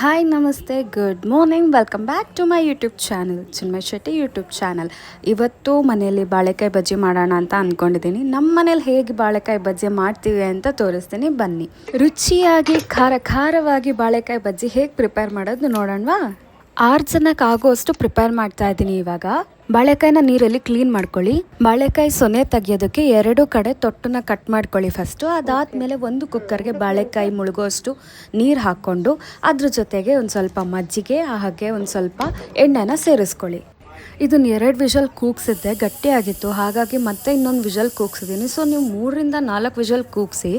Hi ನಮಸ್ತೆ, good morning, welcome back to my YouTube channel, Chinmay Shetty YouTube channel. ಇವತ್ತು ಮನೆಯಲ್ಲಿ ಬಾಳೆಕಾಯಿ ಬಜ್ಜಿ ಮಾಡೋಣ ಅಂತ ಅಂದ್ಕೊಂಡಿದ್ದೀನಿ. ನಮ್ಮ ಮನೇಲಿ ಹೇಗೆ ಬಾಳೆಕಾಯಿ ಬಜ್ಜಿ ಮಾಡ್ತೀವಿ ಅಂತ ತೋರಿಸ್ತೀನಿ, ಬನ್ನಿ. ರುಚಿಯಾಗಿ ಖಾರವಾಗಿ ಬಾಳೆಕಾಯಿ ಬಜ್ಜಿ ಹೇಗೆ ಪ್ರಿಪೇರ್ ಮಾಡೋದು ನೋಡೋಣವಾ? 6 ಜನಕ್ಕೆ ಆಗೋಷ್ಟು ಪ್ರಿಪೇರ್ ಮಾಡ್ತಾ ಇದ್ದೀನಿ. ಇವಾಗ ಬಾಳೆಕಾಯಿನ ನೀರಲ್ಲಿ ಕ್ಲೀನ್ ಮಾಡ್ಕೊಳ್ಳಿ. ಬಾಳೆಕಾಯಿ ಸೊನೆ ತೆಗಿಯೋದಕ್ಕೆ 2 ಕಡೆ ತೊಟ್ಟನ್ನ ಕಟ್ ಮಾಡ್ಕೊಳ್ಳಿ ಫಸ್ಟು. ಅದಾದಮೇಲೆ ಒಂದು ಕುಕ್ಕರ್ಗೆ ಬಾಳೆಕಾಯಿ ಮುಳುಗೋಷ್ಟು ನೀರು ಹಾಕ್ಕೊಂಡು ಅದ್ರ ಜೊತೆಗೆ ಒಂದು ಸ್ವಲ್ಪ ಮಜ್ಜಿಗೆ ಹಾಗೆ ಒಂದು ಸ್ವಲ್ಪ ಎಣ್ಣೆನ ಸೇರಿಸ್ಕೊಳ್ಳಿ. ಇದನ್ನು 2 ವಿಷಲ್ ಕೂಗ್ಸಿದ್ದೆ, ಗಟ್ಟಿಯಾಗಿತ್ತು, ಹಾಗಾಗಿ ಮತ್ತೆ ಇನ್ನೊಂದು ವಿಷಲ್ ಕೂಗ್ಸಿದ್ದೀನಿ. ಸೊ ನೀವು 3ರಿಂದ 4 ವಿಷಲ್ ಕೂಗಿಸಿ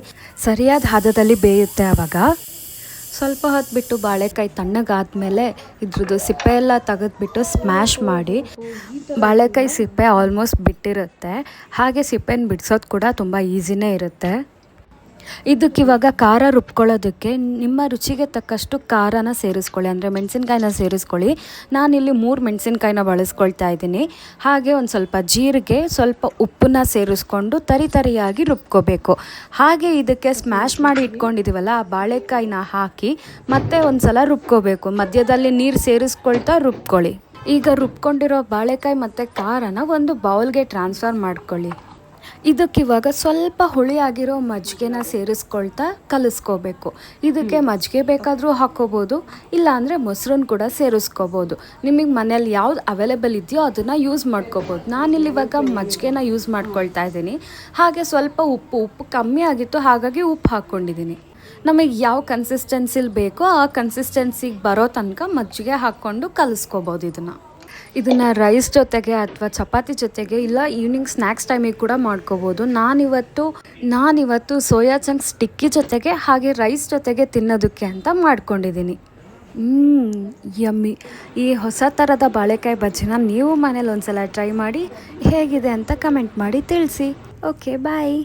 ಸರಿಯಾದ ಹದದಲ್ಲಿ ಬೇಯುತ್ತೆ. ಆವಾಗ ಸ್ವಲ್ಪ ಹೊತ್ತು ಬಿಟ್ಟು ಬಾಳೆಕಾಯಿ ತಣ್ಣಗಾದ್ಮೇಲೆ ಇದ್ರದ್ದು ಸಿಪ್ಪೆ ಎಲ್ಲ ತೆಗೆದ್ಬಿಟ್ಟು ಸ್ಮ್ಯಾಶ್ ಮಾಡಿ. ಬಾಳೆಕಾಯಿ ಸಿಪ್ಪೆ ಆಲ್ಮೋಸ್ಟ್ ಬಿಟ್ಟಿರುತ್ತೆ, ಹಾಗೆ ಸಿಪ್ಪೆನ ಬಿಡಿಸೋದು ಕೂಡ ತುಂಬ ಈಸಿನೇ ಇರುತ್ತೆ. ಇದಕ್ಕಿವಾಗ ಖಾರ ರುಬ್ಕೊಳ್ಳೋದಕ್ಕೆ ನಿಮ್ಮ ರುಚಿಗೆ ತಕ್ಕಷ್ಟು ಖಾರನ ಸೇರಿಸ್ಕೊಳ್ಳಿ, ಅಂದರೆ ಮೆಣಸಿನ್ಕಾಯಿನ ಸೇರಿಸ್ಕೊಳ್ಳಿ. ನಾನಿಲ್ಲಿ 3 ಮೆಣಸಿನ್ಕಾಯಿನ ಬಳಸ್ಕೊಳ್ತಾ ಇದ್ದೀನಿ. ಹಾಗೆ ಒಂದು ಸ್ವಲ್ಪ ಜೀರಿಗೆ, ಸ್ವಲ್ಪ ಉಪ್ಪನ್ನ ಸೇರಿಸ್ಕೊಂಡು ತರಿಯಾಗಿ ರುಬ್ಕೋಬೇಕು. ಹಾಗೆ ಇದಕ್ಕೆ ಸ್ಮ್ಯಾಶ್ ಮಾಡಿ ಇಟ್ಕೊಂಡಿದ್ದೀವಲ್ಲ, ಆ ಬಾಳೆಕಾಯಿನ ಹಾಕಿ ಮತ್ತೆ ಒಂದು ಸಲ ರುಬ್ಕೋಬೇಕು. ಮಧ್ಯದಲ್ಲಿ ನೀರು ಸೇರಿಸ್ಕೊಳ್ತಾ ರುಬ್ಕೊಳ್ಳಿ. ಈಗ ರುಬ್ಕೊಂಡಿರೋ ಬಾಳೆಕಾಯಿ ಮತ್ತು ಖಾರನ ಒಂದು ಬೌಲ್ಗೆ ಟ್ರಾನ್ಸ್ಫರ್ ಮಾಡ್ಕೊಳ್ಳಿ. ಇದಕ್ಕಿವಾಗ ಸ್ವಲ್ಪ ಹುಳಿಯಾಗಿರೋ ಮಜ್ಜಿಗೆನ ಸೇರಿಸ್ಕೊಳ್ತಾ ಕಲಿಸ್ಕೋಬೇಕು. ಇದಕ್ಕೆ ಮಜ್ಜಿಗೆ ಬೇಕಾದರೂ ಹಾಕ್ಕೋಬೋದು, ಇಲ್ಲಾಂದರೆ ಮೊಸರನ್ನ ಕೂಡ ಸೇರಿಸ್ಕೋಬೋದು. ನಿಮಗೆ ಮನೇಲಿ ಯಾವ್ದು ಅವೈಲೇಬಲ್ ಇದೆಯೋ ಅದನ್ನು ಯೂಸ್ ಮಾಡ್ಕೋಬೋದು. ನಾನಿಲ್ಲಿವಾಗ ಮಜ್ಜಿಗೆನ ಯೂಸ್ ಮಾಡ್ಕೊಳ್ತಾ ಇದ್ದೀನಿ. ಹಾಗೆ ಸ್ವಲ್ಪ ಉಪ್ಪು ಕಮ್ಮಿ ಆಗಿತ್ತು, ಹಾಗಾಗಿ ಉಪ್ಪು ಹಾಕ್ಕೊಂಡಿದ್ದೀನಿ. ನಮಗೆ ಯಾವ ಕನ್ಸಿಸ್ಟೆನ್ಸಿಲಿ ಬೇಕೋ ಆ ಕನ್ಸಿಸ್ಟೆನ್ಸಿಗೆ ಬರೋ ತನಕ ಮಜ್ಜಿಗೆ ಹಾಕ್ಕೊಂಡು ಕಲಿಸ್ಕೋಬೋದು. ಇದನ್ನು ರೈಸ್ ಜೊತೆಗೆ ಅಥವಾ ಚಪಾತಿ ಜೊತೆಗೆ ಇಲ್ಲ ಈವ್ನಿಂಗ್ ಸ್ನ್ಯಾಕ್ಸ್ ಟೈಮಿಗೆ ಕೂಡ ಮಾಡ್ಕೋಬೋದು. ನಾನಿವತ್ತು ಸೋಯಾ ಚಂಕ್ಸ್ ಟಿಕ್ಕಿ ಜೊತೆಗೆ ಹಾಗೆ ರೈಸ್ ಜೊತೆಗೆ ತಿನ್ನೋದಕ್ಕೆ ಅಂತ ಮಾಡ್ಕೊಂಡಿದ್ದೀನಿ. ಯಮ್ಮಿ. ಈ ಹೊಸ ಥರದ ಬಾಳೆಕಾಯಿ ಬಜ್ಜಿನ ನೀವು ಮನೇಲಿ ಒಂದ್ಸಲ ಟ್ರೈ ಮಾಡಿ, ಹೇಗಿದೆ ಅಂತ ಕಮೆಂಟ್ ಮಾಡಿ ತಿಳಿಸಿ. ಓಕೆ, ಬಾಯ್.